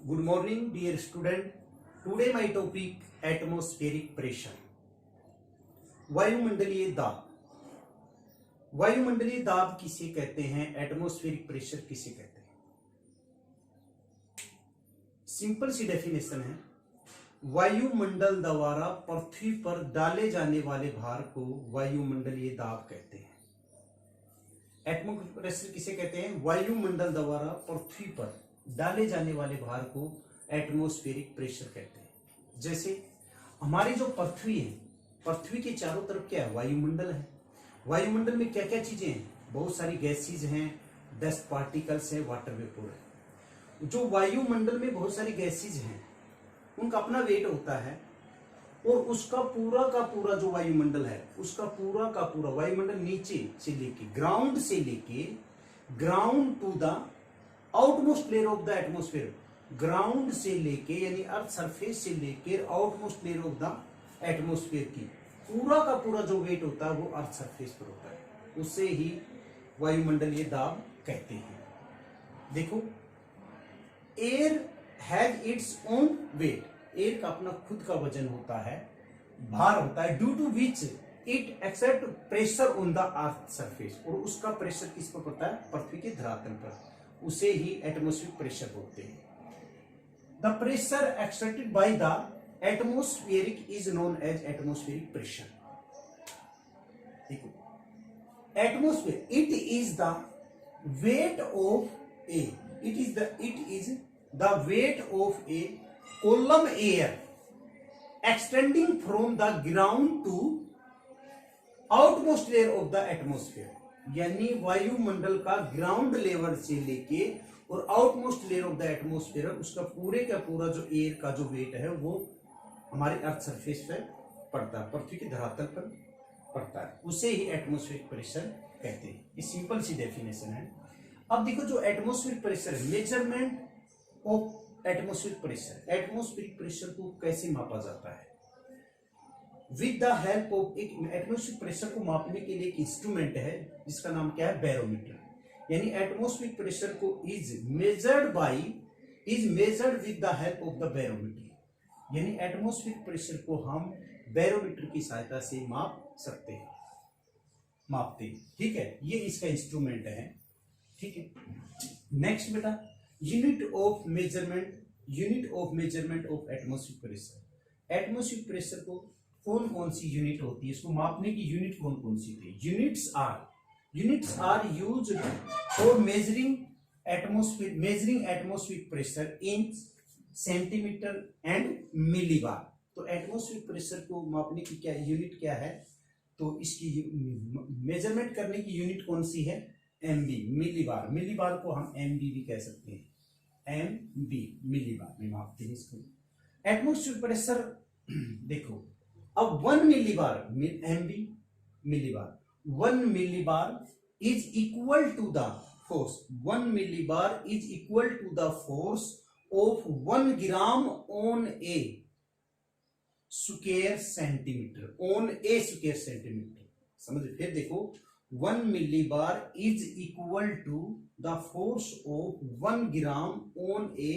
Good morning, dear student. Today my topic atmospheric pressure. वायुमंडलीय दाब. वायुमंडलीय दाब किसे कहते हैं? एटमॉस्फेरिक प्रेशर किसे कहते हैं? सिंपल सी डेफिनेशन है, वायुमंडल द्वारा पृथ्वी पर डाले जाने वाले भार को वायुमंडलीय दाब कहते हैं. एटमॉस्फेरिक प्रेशर किसे कहते हैं? वायुमंडल द्वारा पृथ्वी पर डाले जाने वाले भार को एटमॉस्फेरिक प्रेशर कहते हैं. जैसे हमारी जो पृथ्वी है, पृथ्वी के चारों तरफ क्या है? वायुमंडल है. वायुमंडल में क्या क्या चीजें हैं? बहुत सारी गैसेज हैं, डस्ट पार्टिकल्स हैं, वाटर वेपोर है. जो वायुमंडल में बहुत सारी गैसेज हैं, उनका अपना वेट होता है और उसका पूरा का पूरा जो वायुमंडल है, उसका पूरा का पूरा वायुमंडल नीचे से लेके ground to the outmost layer of the atmosphere, ground से लेके यानी अर्थ सरफेस से लेकर outmost layer of the atmosphere की पूरा का पूरा जो वेट होता है वो अर्थ सरफेस पर होता है. उसे ही वायुमंडलीय दाब कहते हैं. देखो, air has its own wait. Air का अपना खुद का वजन होता है, भार होता है, due to which it exert pressure on the earth surface. और उसका प्रेशर किस पर पड़ता है? पृथ्वी के धरातल पर. उसे ही एटमॉस्फेरिक प्रेशर बोलते हैं. The pressure exerted by the atmospheric is known as atmospheric pressure. देखो, atmosphere it is the weight of a, it is the weight of a column air extending from the ground to outmost layer of the atmosphere. यानी वायुमंडल का ground level से लेके और outmost layer of the atmosphere, उसका पूरे का पूरा जो एयर का जो वेट है वो हमारे अर्थ सरफेस पर पड़ता है, पृथ्वी की धरातल पर पड़ता है. उसे ही एटमॉस्फेरिक प्रेशर कहते हैं. ये सिंपल सी डेफिनेशन है. अब देखो, जो एटमॉस्फेरिक प्रेशर है, measurement of atmospheric pressure. Atmospheric pressure को कैसे मापा जाता है? विद द हेल्प ऑफ एक एटमॉस्फेरिक प्रेशर को मापने के लिए एक इंस्ट्रूमेंट है जिसका नाम क्या है? बैरोमीटर. यानी एटमॉस्फेरिक प्रेशर को is measured with the help of the barometer. यानी एटमॉस्फेरिक प्रेशर को हम बैरोमीटर की सहायता से मापते हैं. ठीक है, ये इसका इंस्ट्रूमेंट है. ठीक है, नेक्स्ट बेटा, unit of measurement of atmospheric pressure. Atmospheric pressure को कौन कौन सी यूनिट होती है? इसको मापने की यूनिट कौन कौन सी थी? Units are used for measuring atmospheric pressure in centimetre and millibar. तो एटमॉस्फेरिक प्रेशर को मापने की क्या यूनिट क्या है? तो इसकी मेजरमेंट करने की यूनिट कौन सी है? MB, millibar. मिलीबार को हम एमबी भी कह सकते हैं. एमबी, मिलीबार में मापते हैं इसको. एटमॉस्फेरिक प्रेशर देखो, अब 1 millibar MB millibar, 1 millibar is equal to the force. 1 millibar is equal to the force of 1 gram on a square centimetre. On a square centimetre. समझे? फिर देखो, 1 millibar is equal to the force of 1 gram on a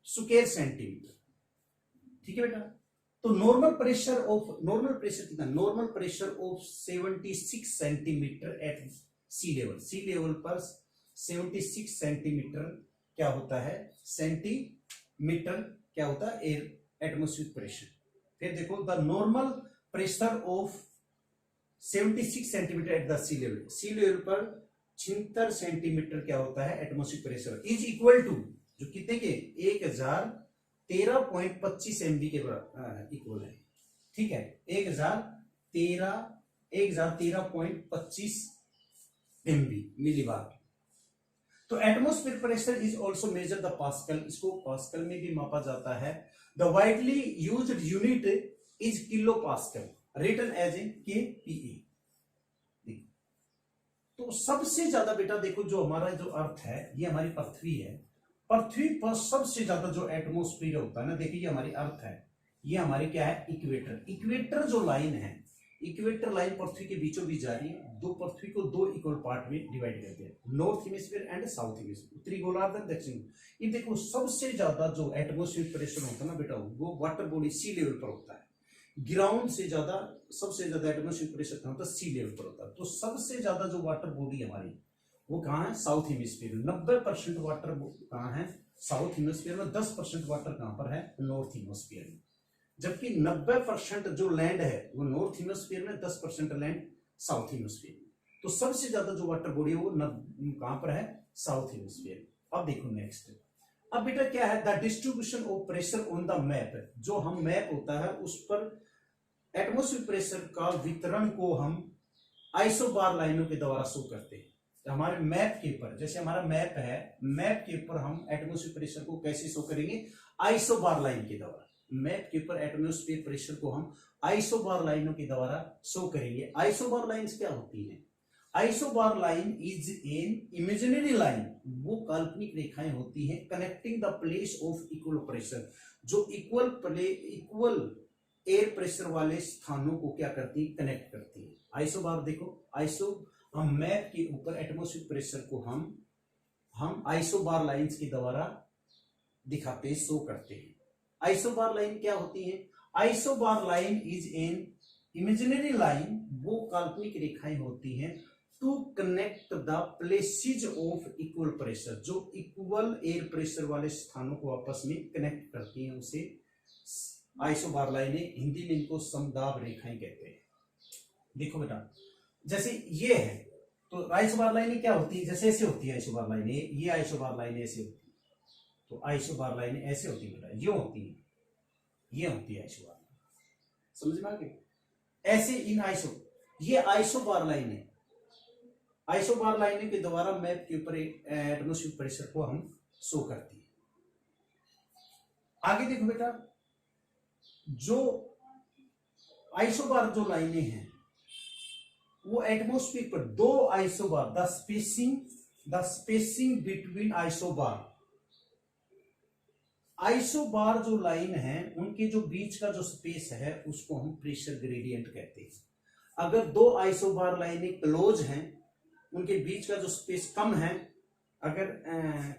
square centimeter. ठीक है बेटा. तो normal pressure कितना? Normal pressure of 76 centimetre at sea level. Sea level पर 76 centimetre क्या होता है? सेंटीमीटर क्या होता है? Atmospheric pressure. फिर देखो, the normal pressure of 76 centimetre at the sea level. Sea level पर 76 सेंटीमीटर क्या होता है? Atmospheric pressure is equal to, जो कितने के? 1013.25 एमबी के इक्वल है. ठीक है, 1013.25 एमबी मिलीबार. तो atmospheric pressure is also measure the pascal. इसको पास्कल में भी मापा जाता है. The widely used unit is kilo pascal, written as a KPa. तो सबसे ज्यादा बेटा देखो, जो हमारा जो अर्थ है, ये हमारी पृथ्वी है. पृथ्वी पर सबसे ज्यादा जो एटमॉस्फेयर होता है ना, देखिए ये हमारी अर्थ है, ये हमारी क्या है? इक्वेटर. इक्वेटर जो लाइन है, इक्वेटर लाइन पृथ्वी के बीचों बीच जा रही है, दो पृथ्वी को दो इक्वल पार्ट में डिवाइड करते हैं, north hemisphere and south hemisphere, उत्तरी गोलार्ध और दक्षिण। ये देखो सबसे ज्यादा जो एटमॉस्फेरिक प्रेशर होता है ना बेटा, वो वाटर बॉडी सी लेवल पर होता है। ग्राउंड से ज्यादा, सबसे ज्यादा एटमॉस्फेरिक प्रेशर कहाँ होता है? सी लेवल पर होता है। तो सबसे ज्यादा जो वाटर बॉडी हमारी वो कहाँ है? South hemisphere. 90% वाटर कहाँ है? साउथ हेमिस्फीयर में। 10% वाटर कहाँ पर है? नॉर्थ हेमिस्फीयर में। जबकि 90% जो लैंड है वो नॉर्थ हेमिस्फीयर में, 10% लैंड साउथ हेमिस्फीयर में। तो सबसे ज्यादा जो वाटर बॉडी है वो कहां पर है? South hemisphere. अब देखो नेक्स्ट, अब बेटा क्या है? The distribution of pressure on the map. जो हम मैप होता है उस पर एटमॉस्फेरिक प्रेशर का वितरण को हम आइसोबार लाइनों के द्वारा शो करते हैं। तो हमारे मैप के ऊपर, जैसे हमारा मैप है, मैप के ऊपर हम एटमॉस्फेरिक प्रेशर को कैसे शो करेंगे? आइसोबार लाइन के द्वारा। मैप के ऊपर एटमॉस्फेरिक प्रेशर को हम आइसोबार लाइनों के द्वारा शो करेंगे। आइसोबार लाइंस क्या होती हैं? Isobar line is an imaginary line, वो काल्पनिक रेखाएं होती हैं connecting the place of equal pressure, जो इक्वल एयर प्रेशर वाले स्थानों को क्या करती है? कनेक्ट करती है। आइसोबार देखो, हम मैप के ऊपर एटमॉस्फेरिक प्रेशर को हम आइसोबार लाइंस के द्वारा दिखाते, शो करते हैं। आइसोबार लाइन क्या होती है? Isobar line is an imaginary line, वो काल्पनिक रेखाएं होती हैं to connect the places of equal pressure, जो इक्वल एयर प्रेशर वाले स्थानों को आपस में कनेक्ट करती हैं, उसे आइसोबार लाइनें, हिंदी में इनको समदाब रेखाएं कहते हैं। देखो बेटा, जैसे ये है तो आइसोबार लाइनें क्या होती है? जैसे ऐसे होती है आइसोबार लाइनें, ये आइसोबार लाइनें ऐसे होती है, तो आइसोबार लाइनें ऐसे होती है बेटा, ये होती है, ये होती है आइसोबार, समझ में आ गई? ऐसे इन ये आइसोबार लाइनें, आइसोबार लाइनें के द्वारा मैप के ऊपर एटमॉस्फेरिक प्रेशर को हम शो करती है। आगे देखो बेटा, जो आइसोबार जो लाइनें हैं वो एटमॉस्फेरिक पर दो isobar, the spacing between isobar जो लाइन है उनके जो बीच का जो स्पेस है उसको हम प्रेशर ग्रेडियंट कहते हैं। अगर दो आइसोबार लाइनें क्लोज हैं, उनके बीच का जो स्पेस कम है, अगर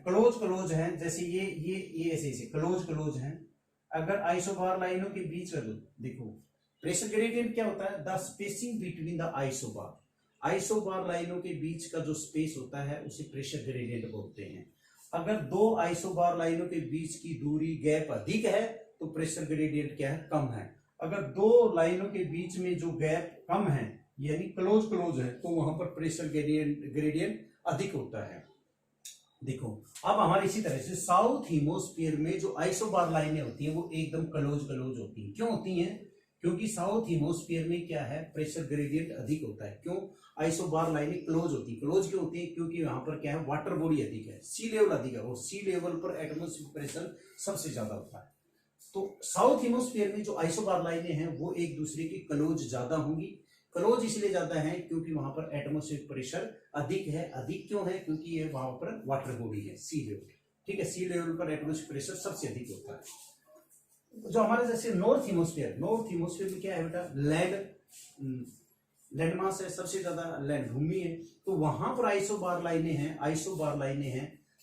क्लोज हैं, जैसे ये ऐसे क्लोज हैं, अगर आइसोबार लाइनों के बीच का देखो प्रेशर ग्रेडियंट क्या होता है? The spacing between the isobar लाइनों के बीच का जो स्पेस होता है उसे प्रेशर ग्रेडियंट बोलते हैं। अगर दो आइसोबार लाइनों के बीच की दूरी, गैप अधिक है तो प्रेशर ग्रेडियंट क्या है? कम है। अगर दो लाइनों के बीच में जो गैप कम है यानी क्लोज है तो वहां पर प्रेशर ग्रेडियंट अधिक होता है। देखो अब हमारे इसी तरह से साउथ हेमिस्फीयर में जो आइसोबार लाइनें होती हैं वो एकदम क्लोज होती हैं। क्यों होती हैं? क्योंकि साउथ हेमिस्फीयर में क्या है? प्रेशर ग्रेडियंट अधिक होता है। क्यों? आइसोबार लाइनें क्लोज होती है। क्लोज क्यों होती है? क्योंकि यहाँ पर क्या है? वाटर बॉडी अधिक है, सी लेवल अधिक है, और सी लेवल पर एटमॉस्फेरिक प्रेशर सबसे ज्यादा होता है। तो साउथ हेमिस्फीयर में जो आइसोबार लाइनें हैं वो एक दूसरे की क्लोज ज्यादा होंगी। क्लोज इसलिए ज्यादा है क्योंकि वहां पर एटमॉस्फेरिक प्रेशर अधिक है। अधिक क्यों है? क्योंकि ये वहां पर वाटर बॉडी है, सी लेवल। ठीक है, सी लेवल पर एटमॉस्फेरिक प्रेशर सबसे अधिक होता है। जो हमारे जैसे नॉर्थ हेमिस्फीयर में क्या है बेटा? लैंड मास है, सबसे ज्यादा लैंड भूमि है, तो वहां पर आइसोबार लाइनें हैं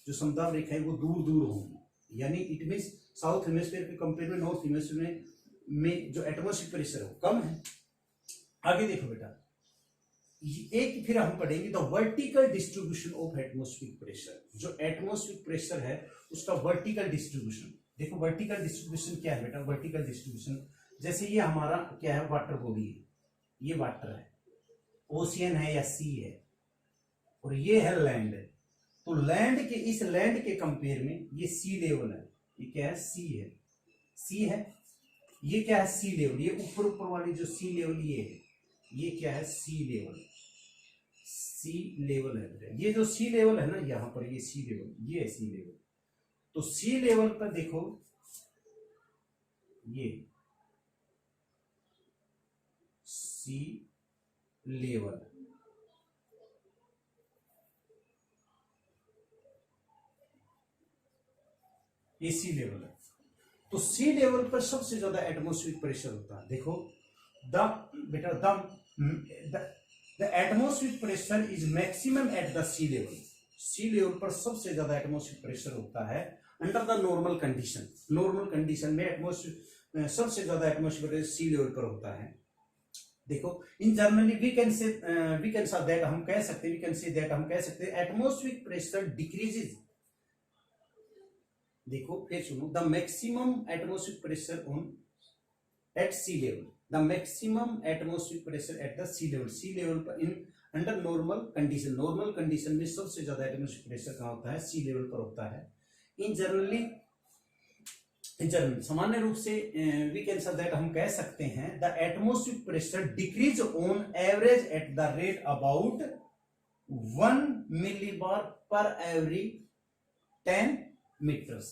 जो समदाब रेखा है वो दूर होंगी। यानी इट मींस साउथ हेमिस्फीयर के कंपेयर में नॉर्थ हेमिस्फीयर में जो एटमॉस्फेरिक प्रेशर है वो कम है। आगे देखो बेटा, एक फिर हम पढ़ेंगे the vertical distribution of atmospheric pressure. जो एटमॉस्फेरिक प्रेशर है उसका वर्टिकल डिस्ट्रीब्यूशन। देखो वर्टिकल डिस्ट्रीब्यूशन क्या है बेटा? वर्टिकल डिस्ट्रीब्यूशन जैसे ये हमारा क्या है? वाटर बॉडी है, ये वाटर है, ओशियन है या सी है, और ये है लैंड। तो इस लैंड के कंपेयर में ये सी लेवल है, ये क्या है? सी है। ये क्या है? Sea level. ये ऊपर वाली जो सी लेवल ये है, ये क्या है? सी लेवल है। ये जो सी लेवल है ना यहाँ पर, ये सी लेवल, ये है सी लेवल। तो सी लेवल पर देखो ये सी लेवल, ये सी लेवल है। तो सी लेवल पर सबसे ज्यादा एटमॉस्फेरिक प्रेशर होता है। देखो द बेटा the atmospheric pressure is maximum at the sea level. Sea level पर सबसे ज्यादा एटमॉस्फेरिक प्रेशर होता है under the normal condition. Normal condition में एटमॉस्फेयर सबसे ज्यादा एटमॉस्फेरिक प्रेशर सी लेवल पर होता है। देखो in generally we can say that हम कह सकते हैं एटमॉस्फेरिक प्रेशर डिक्रीजेज। देखो फिर सुनो, the maximum atmospheric pressure on at sea level, the maximum atmospheric pressure at the sea level पर इन अंडर नॉर्मल कंडीशन में सबसे ज्यादा एटमॉस्फेरिक प्रेशर कहाँ होता है? सी लेवल पर होता है। इन जनरल सामान्य रूप से वी कैन से दैट हम कह सकते हैं the atmospheric pressure decrease on average at the rate about 1 millibar पर एवरी 10 मीटर्स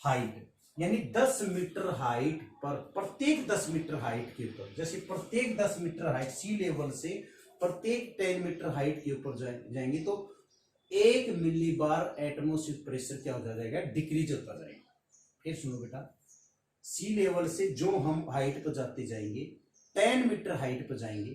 हाइट, यानी 10 मीटर हाइट पर प्रत्येक 10 मीटर हाइट के ऊपर, जैसे प्रत्येक 10 मीटर हाइट सी लेवल से प्रत्येक 10 मीटर हाइट के ऊपर जाएंगे तो 1 मिलीबार एटमॉस्फेरिक प्रेशर क्या होता जाएगा? डिक्रीज होता जाएगा। फिर सुनो बेटा, सी लेवल से जो हम हाइट पर जाते जाएंगे 10 मीटर हाइट पर जाएंगे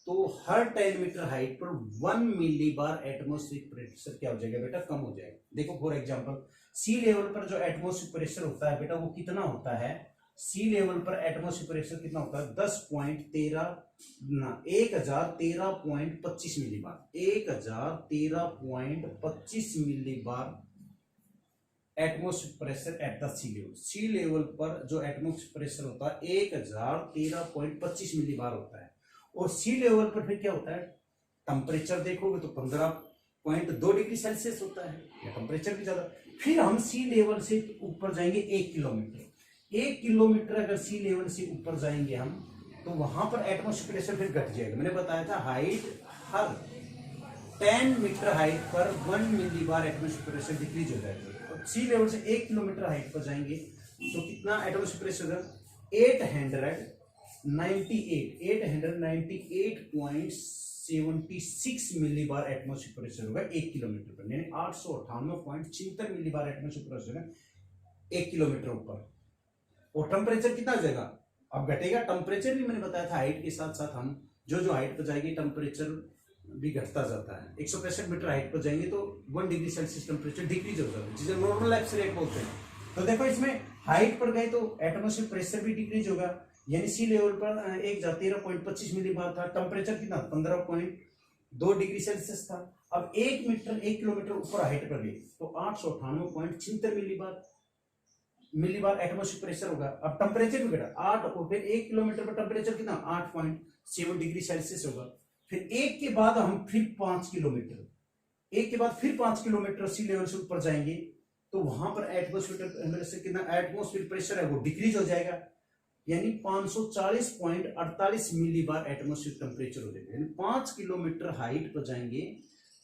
तो हर 10 मीटर हाइट पर 1 मिलीबार एटमॉस्फेरिक प्रेशर क्या हो जाएगा बेटा? कम हो जाएगा। देखो फॉर एग्जांपल सी लेवल पर जो एटमॉस्फेरिक प्रेशर होता है बेटा वो कितना होता है? सी लेवल पर एटमॉस्फेरिक प्रेशर कितना होता है? 1013.25 millibar, 1013.25 millibar atmospheric pressure at the sea level. Sea level पर जो एटमॉस्फेरिक प्रेशर होता है 1013.25 मिलीबार होता है। और सी लेवल पर फिर क्या होता है? टेम्परेचर देखोगे तो 15.2 डिग्री सेल्सियस होता है, या टेम्परेचर भी ज्यादा। फिर हम सी लेवल से ऊपर जाएंगे 1 किलोमीटर। 1 किलोमीटर अगर सी लेवल से ऊपर जाएंगे हम तो वहां पर एटमॉस्फेरिक प्रेशर फिर घट जाएगा। मैंने बताया था हाइट हर 10 मीटर हाइट पर 1 मिलीबार एटमॉस्फेरिक प्रेशर डिक्रीज हो जाएगा। तो सी लेवल से 1 किलोमीटर हाइट पर जाएंगे तो कितना एटमॉस्फेरिक प्रेशर होगा? 898.76 मिलीबार एटमॉस्फेरिक प्रेशर होगा 1 किलोमीटर पर, यानी 898.76 मिलीबार एटमॉस्फेरिक प्रेशर है 1 किलोमीटर ऊपर। और टेम्परेचर कितना हो जाएगा? अब घटेगा। टेम्परेचर भी मैंने बताया था हाइट के साथ साथ हम जो हाइट पर जाएगी टेम्परेचर भी घटता जाता है। 165 मीटर हाइट पर जाएंगे तो 1 डिग्री सेल्सियस टेम्परेचर डिक्रीज हो जाता है, जिसे नॉर्मल एब्सोल्यूट बोलते हैं। तो देखो इसमें हाइट पर गए तो एटमॉस्फेरिक प्रेशर भी डिक्रीज होगा, यानी सी लेवल पर 1013.25 मिलीबार था, टेम्परेचर कितना? 15.2 डिग्री सेल्सियस था। अब 1 किलोमीटर ऊपर हाइट पर गए तो 898.76 मिलीबार एटमॉस्फेरिक प्रेशर होगा। अब टेम्परेचर भी घटा 8 और फिर 1 किलोमीटर पर टेम्परेचर कितना? 8.7 डिग्री सेल्सियस होगा। फिर एक के बाद हम फिर 5 किलोमीटर सी लेवल से ऊपर जाएंगे तो वहां पर एटमॉस्फेरिक प्रेशर है वो डिक्रीज हो जाएगा, यानी 540.48 मिलीबार एटमॉस्फेरिक टेम्परेचर हो जाएगा। यानी 5 किलोमीटर हाइट पर जाएंगे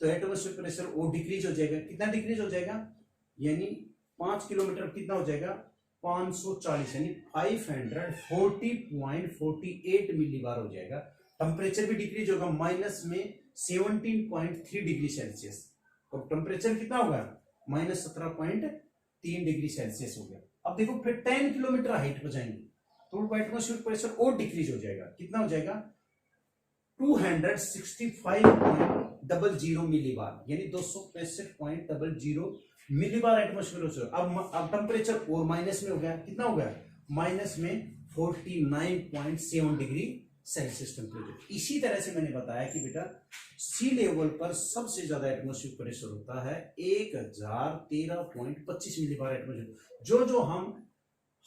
तो एटमॉस्फेरिक प्रेशर वो डिक्रीज हो जाएगा। कितना डिक्रीज हो जाएगा? यानी 5 किलोमीटर कितना हो जाएगा? 540, यानी 540.48 मिलीबार हो जाएगा। टेम्परेचर भी डिक्रीज होगा, माइनस में 17.3 डिग्री सेल्सियस, और टेम्परेचर कितना होगा? -17.3 डिग्री सेल्सियस हो गया। अब देखो फिर 10 किलोमीटर हाइट पर जाएंगे तो एटमॉस्फेरिक प्रेशर और डिक्रीज हो जाएगा। कितना हो जाएगा? 265.00 मिलीबार, यानी 265.00 मिलीबार एटमॉस्फेरिक प्रेशर। अब टेम्परेचर और माइनस में हो गया। कितना हो गया? माइनस में 49.7 डिग्री सेल्सियस टेम्परेचर। इसी तरह से मैंने बताया कि बेटा सी लेवल पर सबसे ज्यादा एटमॉस्फेरिक प्रेशर होता है 1013.25 मिलीबार एटमॉस्फेरिक। जो हम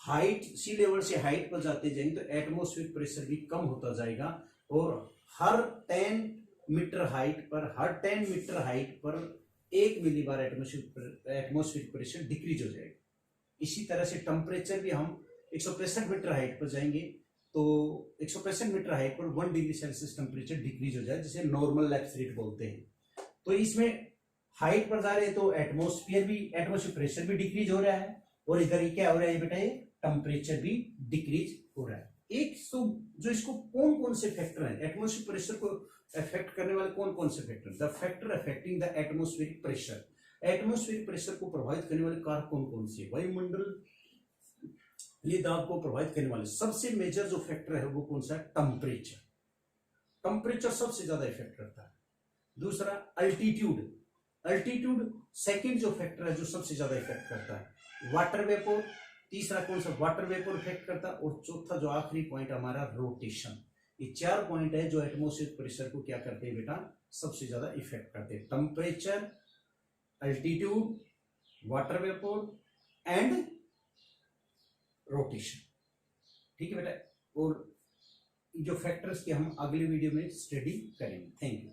हाइट सी लेवल से हाइट पर जाते जाएंगे तो एटमॉस्फेरिक प्रेशर भी कम होता जाएगा, और हर 10 मीटर हाइट पर 1 मिलीबार एटमॉस्फेरिक प्रेशर डिक्रीज हो जाएगा। इसी तरह से टेम्परेचर भी हम 165 मीटर हाइट पर जाएंगे तो 165 मीटर हाइट पर 1 डिग्री सेल्सियस टेम्परेचर डिक्रीज हो जाए, जिसे नॉर्मल एब्सोल्यूट बोलते हैं। तो इसमें हाइट पर जा रहे हैं तो एटमॉस्फेरिक प्रेशर भी डिक्रीज हो रहा है, और इधर ये क्या हो रहा है बेटा? ये टेम्परेचर भी डिक्रीज हो रहा है। एक तो जो इसको कौन से फैक्टर हैं एटमॉस्फेरिक प्रेशर को अफेक्ट करने वाले, कौन से factor? The factor affecting the atmospheric pressure. Atmospheric pressure को प्रभावित करने वाले कारक कौन से? वायुमंडल, ये दाब को प्रभावित करने वाले सबसे मेजर जो फैक्टर है वो कौन सा है? टेम्परेचर। टेम्परेचर सबसे ज्यादा इफेक्ट करता है। दूसरा अल्टीट्यूड, अल्टीट्यूड सेकंड जो फैक्टर है जो सबसे ज्यादा इफेक्ट करता है। वाटर वेपोर, तीसरा कौन सा? वाटर वेपोर इफेक्ट करता है। और चौथा जो आखिरी पॉइंट हमारा रोटेशन। ये 4 पॉइंट है जो एटमॉस्फेरिक प्रेशर को क्या करते हैं बेटा? सबसे ज्यादा इफेक्ट करते हैं। Temperature, altitude, water vapour and rotation. ठीक है बेटा, और जो फैक्टर्स की हम अगले वीडियो में स्टडी करेंगे। Thank you.